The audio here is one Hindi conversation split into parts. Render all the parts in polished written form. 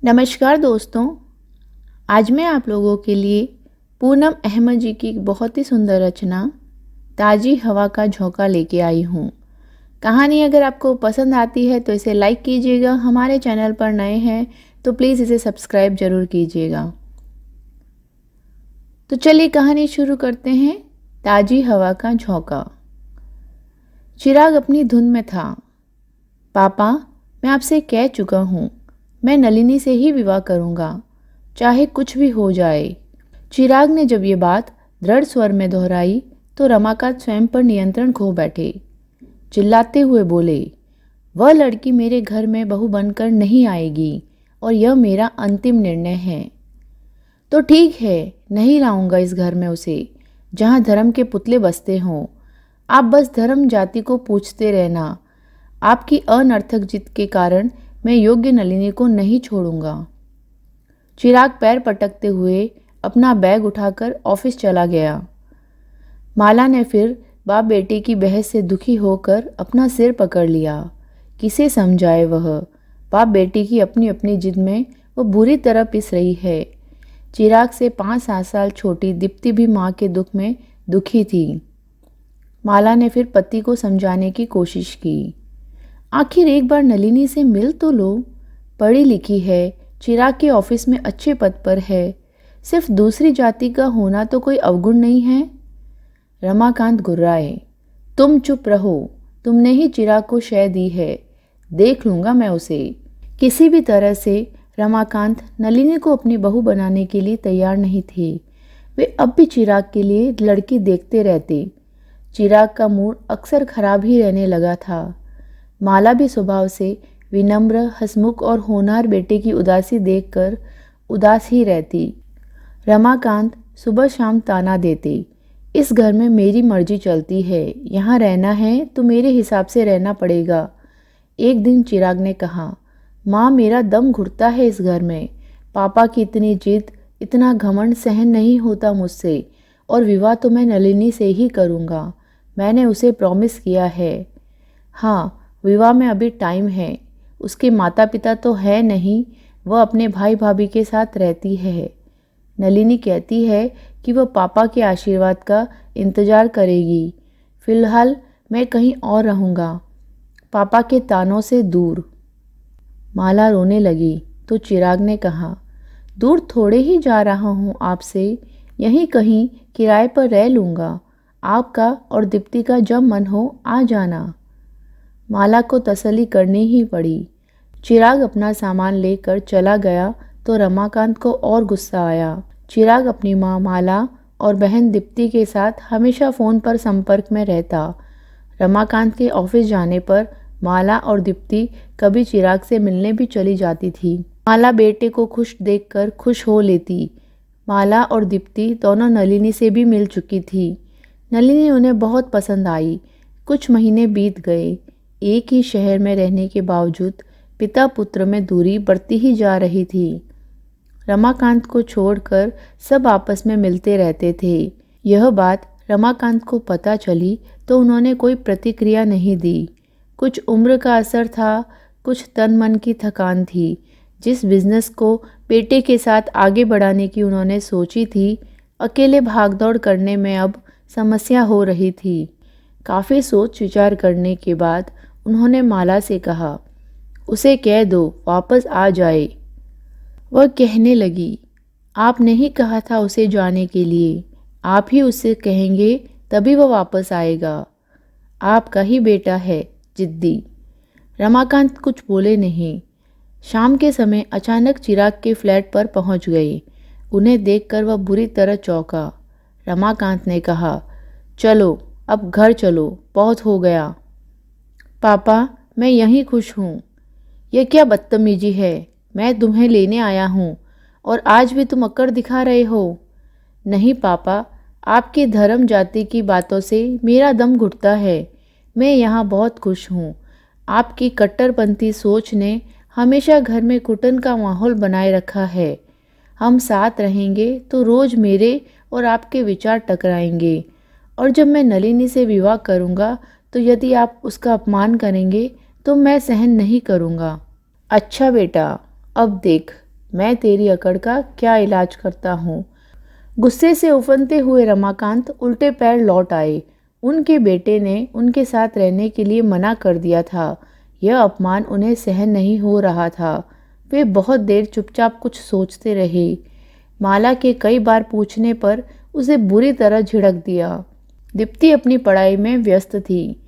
नमस्कार दोस्तों। आज मैं आप लोगों के लिए पूनम अहमद जी की एक बहुत ही सुंदर रचना ताज़ी हवा का झोंका लेके आई हूँ। कहानी अगर आपको पसंद आती है तो इसे लाइक कीजिएगा। हमारे चैनल पर नए हैं तो प्लीज़ इसे सब्सक्राइब ज़रूर कीजिएगा। तो चलिए कहानी शुरू करते हैं। ताज़ी हवा का झोंका। चिराग अपनी धुन में था। पापा, मैं आपसे कह चुका हूँ, मैं नलिनी से ही विवाह करूँगा, चाहे कुछ भी हो जाए। चिराग ने जब ये बात दृढ़ स्वर में दोहराई तो रमाकांत स्वयं पर नियंत्रण खो बैठे। चिल्लाते हुए बोले, वह लड़की मेरे घर में बहू बनकर नहीं आएगी और यह मेरा अंतिम निर्णय है। तो ठीक है, नहीं लाऊंगा इस घर में उसे, जहाँ धर्म के पुतले बसते हों। आप बस धर्म जाति को पूछते रहना। आपकी अनर्थक जिद के कारण मैं योग्य नलिनी को नहीं छोड़ूंगा। चिराग पैर पटकते हुए अपना बैग उठाकर ऑफिस चला गया। माला ने फिर बाप बेटे की बहस से दुखी होकर अपना सिर पकड़ लिया। किसे समझाए वह? बाप बेटे की अपनी अपनी जिद में वो बुरी तरह पिस रही है। चिराग से 5-7 साल छोटी दीप्ति भी माँ के दुख में दुखी थी। माला ने फिर पति को समझाने की कोशिश की। आखिर एक बार नलिनी से मिल तो लो। पढ़ी लिखी है, चिराग के ऑफिस में अच्छे पद पर है। सिर्फ दूसरी जाति का होना तो कोई अवगुण नहीं है। रमाकांत गुर्राए, तुम चुप रहो। तुमने ही चिराग को शय दी है, देख लूँगा मैं उसे। किसी भी तरह से रमाकांत नलिनी को अपनी बहू बनाने के लिए तैयार नहीं थे। वे अब भी चिराग के लिए लड़की देखते रहते। चिराग का मूड अक्सर खराब ही रहने लगा था। माला भी स्वभाव से विनम्र, हंसमुख और होनहार बेटे की उदासी देखकर उदास ही रहती। रमाकांत सुबह शाम ताना देते, इस घर में मेरी मर्जी चलती है, यहाँ रहना है तो मेरे हिसाब से रहना पड़ेगा। एक दिन चिराग ने कहा, माँ, मेरा दम घुटता है इस घर में। पापा की इतनी जिद, इतना घमंड सहन नहीं होता मुझसे, और विवाह तो मैं नलिनी से ही करूँगा। मैंने उसे प्रॉमिस किया है। हाँ, विवाह में अभी टाइम है। उसके माता पिता तो है नहीं, वह अपने भाई भाभी के साथ रहती है। नलिनी कहती है कि वह पापा के आशीर्वाद का इंतज़ार करेगी। फिलहाल मैं कहीं और रहूँगा, पापा के तानों से दूर। माला रोने लगी तो चिराग ने कहा, दूर थोड़े ही जा रहा हूँ आपसे, यहीं कहीं किराए पर रह लूँगा। आपका और दीप्ति का जब मन हो आ जाना। माला को तसल्ली करनी ही पड़ी। चिराग अपना सामान लेकर चला गया तो रमाकांत को और गुस्सा आया। चिराग अपनी माँ माला और बहन दीप्ति के साथ हमेशा फ़ोन पर संपर्क में रहता। रमाकांत के ऑफिस जाने पर माला और दीप्ति कभी चिराग से मिलने भी चली जाती थी। माला बेटे को खुश देखकर खुश हो लेती। माला और दीप्ति दोनों नलिनी से भी मिल चुकी थी। नलिनी उन्हें बहुत पसंद आई। कुछ महीने बीत गए। एक ही शहर में रहने के बावजूद पिता पुत्र में दूरी बढ़ती ही जा रही थी। रमाकांत को छोड़कर सब आपस में मिलते रहते थे। यह बात रमाकांत को पता चली तो उन्होंने कोई प्रतिक्रिया नहीं दी। कुछ उम्र का असर था, कुछ तन मन की थकान थी। जिस बिजनेस को बेटे के साथ आगे बढ़ाने की उन्होंने सोची थी, अकेले भागदौड़ करने में अब समस्या हो रही थी। काफ़ी सोच विचार करने के बाद उन्होंने माला से कहा, उसे कह दो वापस आ जाए। वह कहने लगी, आपने ही कहा था उसे जाने के लिए, आप ही उससे कहेंगे तभी वह वापस आएगा। आपका ही बेटा है, जिद्दी। रमाकांत कुछ बोले नहीं। शाम के समय अचानक चिराग के फ्लैट पर पहुंच गए। उन्हें देखकर वह बुरी तरह चौंका। रमाकांत ने कहा, चलो अब घर चलो, बहुत हो गया। पापा, मैं यहीं खुश हूँ। यह क्या बदतमीजी है? मैं तुम्हें लेने आया हूँ और आज भी तुम अकड़ दिखा रहे हो। नहीं पापा, आपकी धर्म जाति की बातों से मेरा दम घुटता है। मैं यहाँ बहुत खुश हूँ। आपकी कट्टरपंथी सोच ने हमेशा घर में कुटन का माहौल बनाए रखा है। हम साथ रहेंगे तो रोज़ मेरे और आपके विचार टकराएंगे, और जब मैं नलिनी से विवाह करूँगा तो यदि आप उसका अपमान करेंगे तो मैं सहन नहीं करूँगा। अच्छा बेटा, अब देख, मैं तेरी अकड़ का क्या इलाज करता हूँ। गुस्से से उफनते हुए रमाकांत उल्टे पैर लौट आए। उनके बेटे ने उनके साथ रहने के लिए मना कर दिया था। यह अपमान उन्हें सहन नहीं हो रहा था। वे बहुत देर चुपचाप कुछ सोचते रहे। माला के कई बार पूछने पर उसे बुरी तरह झिड़क दिया। दीप्ति अपनी पढ़ाई में व्यस्त थी।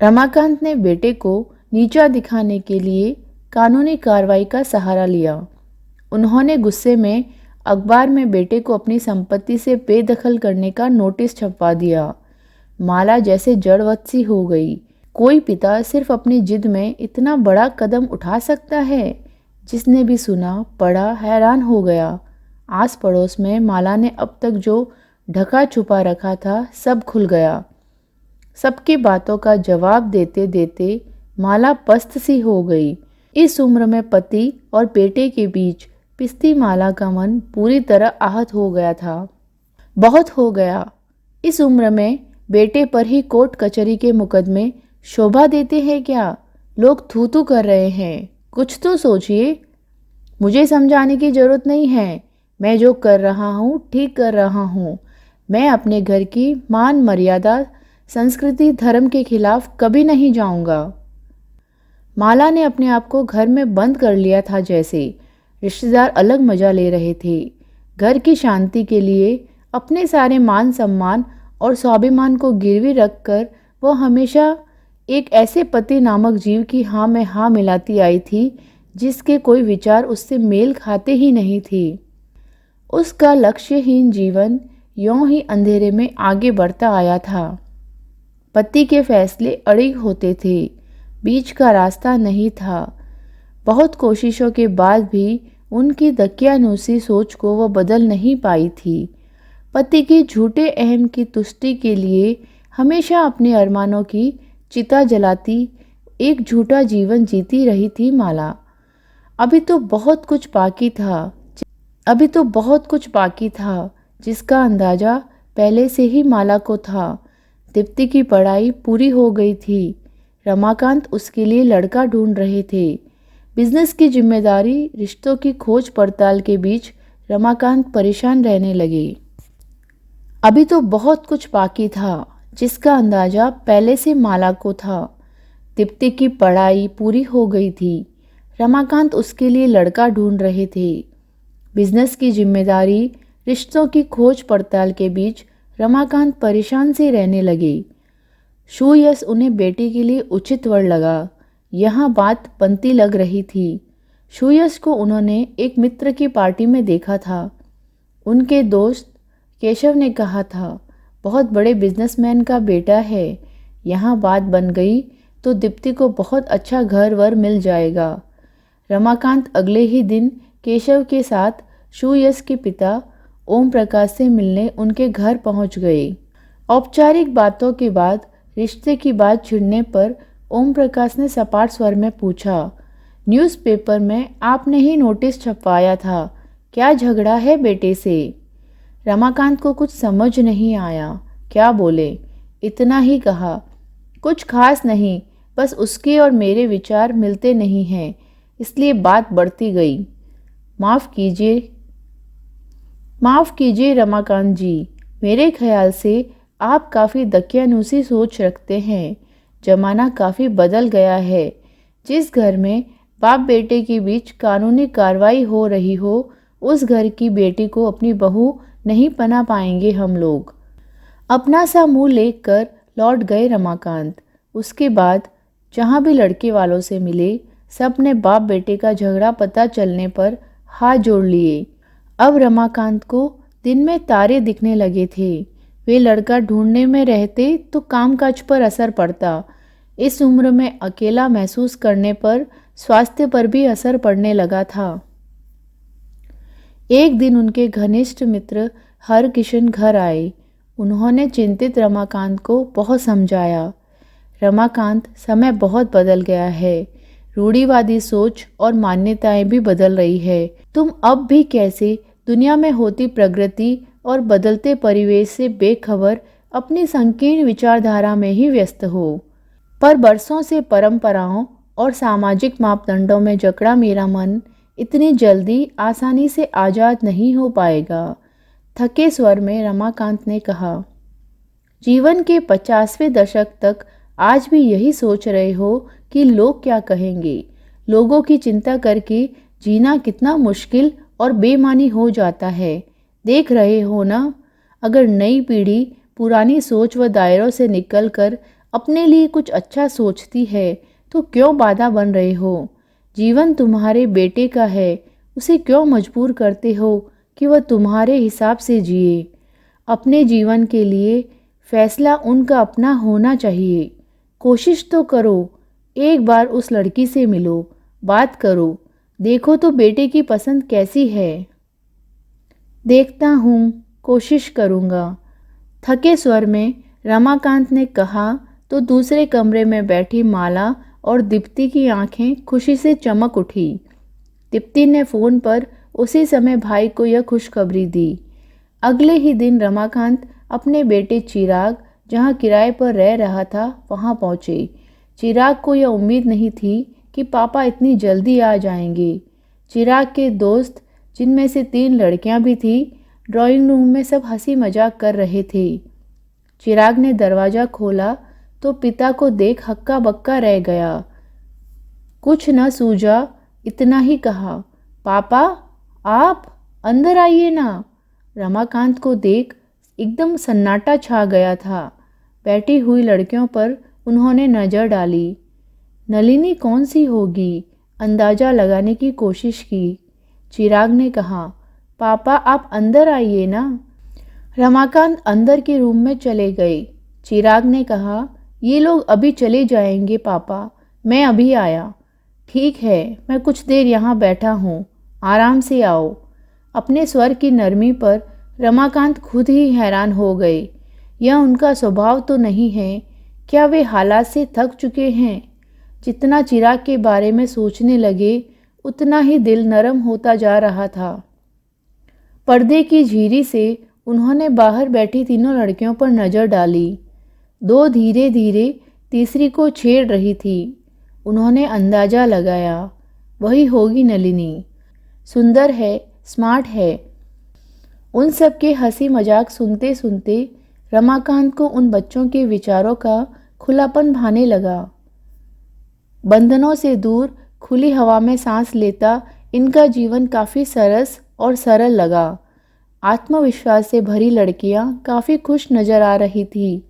रमाकांत ने बेटे को नीचा दिखाने के लिए कानूनी कार्रवाई का सहारा लिया। उन्होंने गुस्से में अखबार में बेटे को अपनी संपत्ति से बेदखल करने का नोटिस छपवा दिया। माला जैसे जड़वत सी हो गई। कोई पिता सिर्फ अपनी जिद में इतना बड़ा कदम उठा सकता है? जिसने भी सुना पढ़ा हैरान हो गया। आस पड़ोस में माला ने अब तक जो ढका छुपा रखा था सब खुल गया। सबकी बातों का जवाब देते देते माला पस्त सी हो गई। इस उम्र में पति और बेटे के बीच पिसती माला का मन पूरी तरह आहत हो गया था। बहुत हो गया। इस उम्र में बेटे पर ही कोर्ट कचहरी के मुकदमे शोभा देते हैं क्या? लोग थू थू कर रहे हैं। कुछ तो सोचिए। मुझे समझाने की जरूरत नहीं है। मैं जो कर रहा हूँ ठीक कर रहा हूँ। मैं अपने घर की मान मर्यादा संस्कृति धर्म के खिलाफ कभी नहीं जाऊँगा। माला ने अपने आप को घर में बंद कर लिया था। जैसे रिश्तेदार अलग मजा ले रहे थे। घर की शांति के लिए अपने सारे मान सम्मान और स्वाभिमान को गिरवी रखकर वो हमेशा एक ऐसे पति नामक जीव की हाँ में हाँ मिलाती आई थी जिसके कोई विचार उससे मेल खाते ही नहीं थे। उसका लक्ष्यहीन जीवन यों ही अंधेरे में आगे बढ़ता आया था। पति के फैसले अड़िग होते थे। बीच का रास्ता नहीं था। बहुत कोशिशों के बाद भी उनकी दकियानूसी सोच को वह बदल नहीं पाई थी। पति की झूठे अहम की तुष्टि के लिए हमेशा अपने अरमानों की चिता जलाती एक झूठा जीवन जीती रही थी माला। अभी तो बहुत कुछ बाकी था जिसका अंदाजा पहले से ही माला को था। दीप्ति की पढ़ाई पूरी हो गई थी। रमाकांत उसके लिए लड़का ढूंढ रहे थे। बिजनेस की जिम्मेदारी, रिश्तों की खोज पड़ताल के बीच रमाकांत परेशान रहने लगे। अभी तो बहुत कुछ बाकी था जिसका अंदाजा पहले से माला को था। दीप्ति की पढ़ाई पूरी हो गई थी। रमाकांत उसके लिए लड़का ढूंढ रहे थे। बिजनेस की जिम्मेदारी, रिश्तों की खोज पड़ताल के बीच रमाकांत परेशान से रहने लगे। सुयश उन्हें बेटे के लिए उचित वर्ड लगा। यहाँ बात पंती लग रही थी। सुयश को उन्होंने एक मित्र की पार्टी में देखा था। उनके दोस्त केशव ने कहा था, बहुत बड़े बिजनेसमैन का बेटा है। यहाँ बात बन गई तो दीप्ति को बहुत अच्छा घर वर मिल जाएगा। रमाकांत अगले ही दिन केशव के साथ सुयश के पिता ओम प्रकाश से मिलने उनके घर पहुंच गए। औपचारिक बातों के बाद रिश्ते की बात छिड़ने पर ओम प्रकाश ने सपाट स्वर में पूछा, न्यूज़पेपर में आपने ही नोटिस छपवाया था, क्या झगड़ा है बेटे से? रमाकांत को कुछ समझ नहीं आया। क्या बोले? इतना ही कहा, कुछ खास नहीं, बस उसके और मेरे विचार मिलते नहीं हैं, इसलिए बात बढ़ती गई। माफ़ कीजिए रमाकांत जी, मेरे ख्याल से आप काफ़ी दकियानूसी सोच रखते हैं। जमाना काफ़ी बदल गया है। जिस घर में बाप बेटे के बीच कानूनी कार्रवाई हो रही हो, उस घर की बेटी को अपनी बहू नहीं बना पाएंगे हम लोग। अपना सा मुंह लेकर लौट गए रमाकांत। उसके बाद जहाँ भी लड़के वालों से मिले, सब ने बाप बेटे का झगड़ा पता चलने पर हाथ जोड़ लिए। अब रमाकांत को दिन में तारे दिखने लगे थे। वे लड़का ढूंढने में रहते तो कामकाज पर असर पड़ता। इस उम्र में अकेला महसूस करने पर स्वास्थ्य पर भी असर पड़ने लगा था। एक दिन उनके घनिष्ठ मित्र हरकिशन घर आए। उन्होंने चिंतित रमाकांत को बहुत समझाया। रमाकांत, समय बहुत बदल गया है। रूढ़िवादी सोच और मान्यताएं भी बदल रही है। तुम अब भी कैसे दुनिया में होती प्रगति और बदलते परिवेश से बेखबर अपनी संकीर्ण विचारधारा में ही व्यस्त हो। पर बरसों से परंपराओं और सामाजिक मापदंडों में जकड़ा मेरा मन इतनी जल्दी आसानी से आज़ाद नहीं हो पाएगा। थके स्वर में रमाकांत ने कहा। जीवन के 50वें दशक तक आज भी यही सोच रहे हो कि लोग क्या कहेंगे। लोगों की चिंता करके जीना कितना मुश्किल और बेमानी हो जाता है। देख रहे हो ना, अगर नई पीढ़ी पुरानी सोच व दायरों से निकलकर अपने लिए कुछ अच्छा सोचती है तो क्यों बाधा बन रहे हो। जीवन तुम्हारे बेटे का है, उसे क्यों मजबूर करते हो कि वह तुम्हारे हिसाब से जिए। अपने जीवन के लिए फैसला उनका अपना होना चाहिए। कोशिश तो करो, एक बार उस लड़की से मिलो, बात करो, देखो तो बेटे की पसंद कैसी है। देखता हूँ, कोशिश करूँगा, थके स्वर में रमाकांत ने कहा तो दूसरे कमरे में बैठी माला और दीप्ति की आंखें खुशी से चमक उठी। दीप्ति ने फ़ोन पर उसी समय भाई को यह खुशखबरी दी। अगले ही दिन रमाकांत अपने बेटे चिराग, जहाँ किराए पर रह रहा था, वहाँ पहुँचे। चिराग को यह उम्मीद नहीं थी कि पापा इतनी जल्दी आ जाएंगे। चिराग के दोस्त, जिनमें से 3 लड़कियाँ भी थीं, ड्राइंग रूम में सब हंसी मजाक कर रहे थे। चिराग ने दरवाज़ा खोला तो पिता को देख हक्का बक्का रह गया। कुछ न सूझा, इतना ही कहा, पापा आप अंदर आइए ना। रमाकांत को देख एकदम सन्नाटा छा गया था। बैठी हुई लड़कियों पर उन्होंने नज़र डाली। नलिनी कौन सी होगी, अंदाज़ा लगाने की कोशिश की। चिराग ने कहा, पापा आप अंदर आइए ना। रमाकांत अंदर के रूम में चले गए। चिराग ने कहा, ये लोग अभी चले जाएंगे पापा, मैं अभी आया। ठीक है, मैं कुछ देर यहाँ बैठा हूँ, आराम से आओ। अपने स्वर की नरमी पर रमाकांत खुद ही हैरान हो गए। यह उनका स्वभाव तो नहीं है। क्या वे हालात से थक चुके हैं? जितना चिराग के बारे में सोचने लगे उतना ही दिल नरम होता जा रहा था। पर्दे की झीरी से उन्होंने बाहर बैठी तीनों लड़कियों पर नज़र डाली। 2 धीरे धीरे तीसरी को छेड़ रही थी। उन्होंने अंदाज़ा लगाया, वही होगी नलिनी। सुंदर है, स्मार्ट है। उन सब के हंसी मजाक सुनते सुनते रमाकांत को उन बच्चों के विचारों का खुलापन भाने लगा। बंधनों से दूर खुली हवा में सांस लेता इनका जीवन काफ़ी सरस और सरल लगा। आत्मविश्वास से भरी लड़कियां काफ़ी खुश नज़र आ रही थी,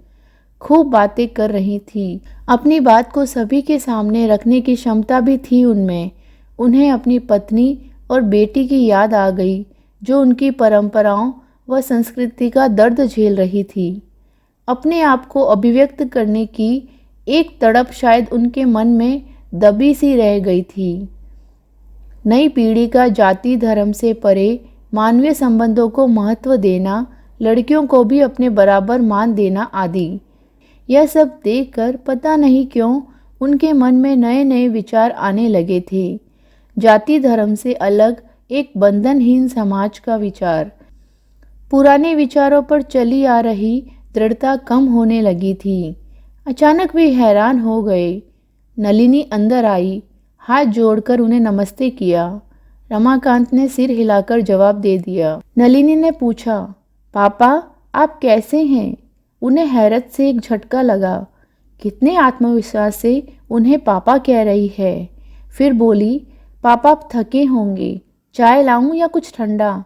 खूब बातें कर रही थी। अपनी बात को सभी के सामने रखने की क्षमता भी थी उनमें। उन्हें अपनी पत्नी और बेटी की याद आ गई, जो उनकी परंपराओं व संस्कृति का दर्द झेल रही थी। अपने आप को अभिव्यक्त करने की एक तड़प शायद उनके मन में दबी सी रह गई थी। नई पीढ़ी का जाति धर्म से परे मानवीय संबंधों को महत्व देना, लड़कियों को भी अपने बराबर मान देना आदि, यह सब देखकर पता नहीं क्यों उनके मन में नए नए विचार आने लगे थे। जाति धर्म से अलग एक बंधनहीन समाज का विचार। पुराने विचारों पर चली आ रही दृढ़ता कम होने लगी थी। अचानक वे हैरान हो गए। नलिनी अंदर आई, हाथ जोड़कर उन्हें नमस्ते किया। रमाकांत ने सिर हिलाकर जवाब दे दिया। नलिनी ने पूछा, पापा आप कैसे हैं? उन्हें हैरत से एक झटका लगा। कितने आत्मविश्वास से उन्हें पापा कह रही है। फिर बोली, पापा आप थके होंगे, चाय लाऊं या कुछ ठंडा?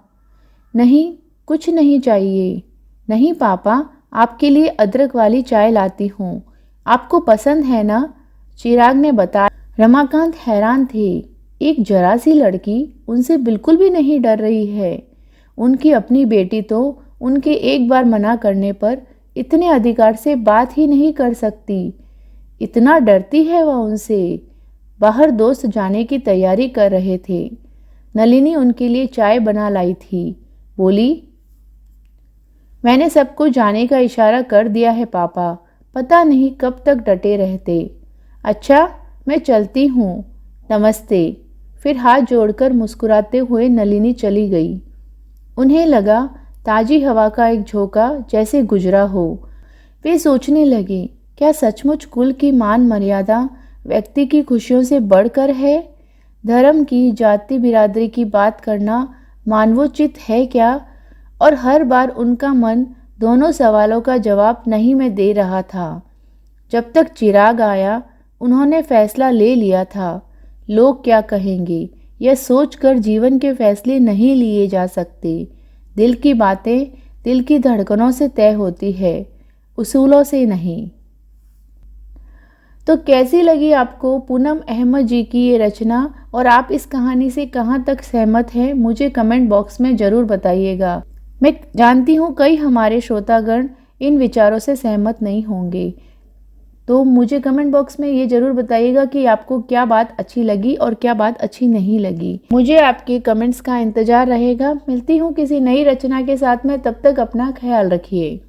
नहीं, कुछ नहीं चाहिए। नहीं पापा, आपके लिए अदरक वाली चाय लाती हूँ, आपको पसंद है ना? चिराग ने बताया। रमाकांत हैरान थे। एक जरा सी लड़की उनसे बिल्कुल भी नहीं डर रही है। उनकी अपनी बेटी तो उनके एक बार मना करने पर इतने अधिकार से बात ही नहीं कर सकती। इतना डरती है वह उनसे। बाहर दोस्त जाने की तैयारी कर रहे थे। नलिनी उनके लिए चाय बना लाई थी। बोली, मैंने सबको जाने का इशारा कर दिया है पापा, पता नहीं कब तक डटे रहते। अच्छा, मैं चलती हूँ, नमस्ते। फिर हाथ जोड़कर मुस्कुराते हुए नलिनी चली गई। उन्हें लगा ताजी हवा का एक झोंका जैसे गुजरा हो। वे सोचने लगे, क्या सचमुच कुल की मान मर्यादा व्यक्ति की खुशियों से बढ़कर है? धर्म की, जाति बिरादरी की बात करना मानवोचित है क्या? और हर बार उनका मन दोनों सवालों का जवाब नहीं में दे रहा था। जब तक चिराग आया उन्होंने फैसला ले लिया था। लोग क्या कहेंगे यह सोचकर जीवन के फैसले नहीं लिए जा सकते। दिल की बातें दिल की धड़कनों से तय होती है, उसूलों से नहीं। तो कैसी लगी आपको पूनम अहमद जी की ये रचना, और आप इस कहानी से कहाँ तक सहमत हैं मुझे कमेंट बॉक्स में ज़रूर बताइएगा। मैं जानती हूँ कई हमारे श्रोतागण इन विचारों से सहमत नहीं होंगे, तो मुझे कमेंट बॉक्स में ये ज़रूर बताइएगा कि आपको क्या बात अच्छी लगी और क्या बात अच्छी नहीं लगी। मुझे आपके कमेंट्स का इंतज़ार रहेगा। मिलती हूँ किसी नई रचना के साथ में, तब तक अपना ख्याल रखिए।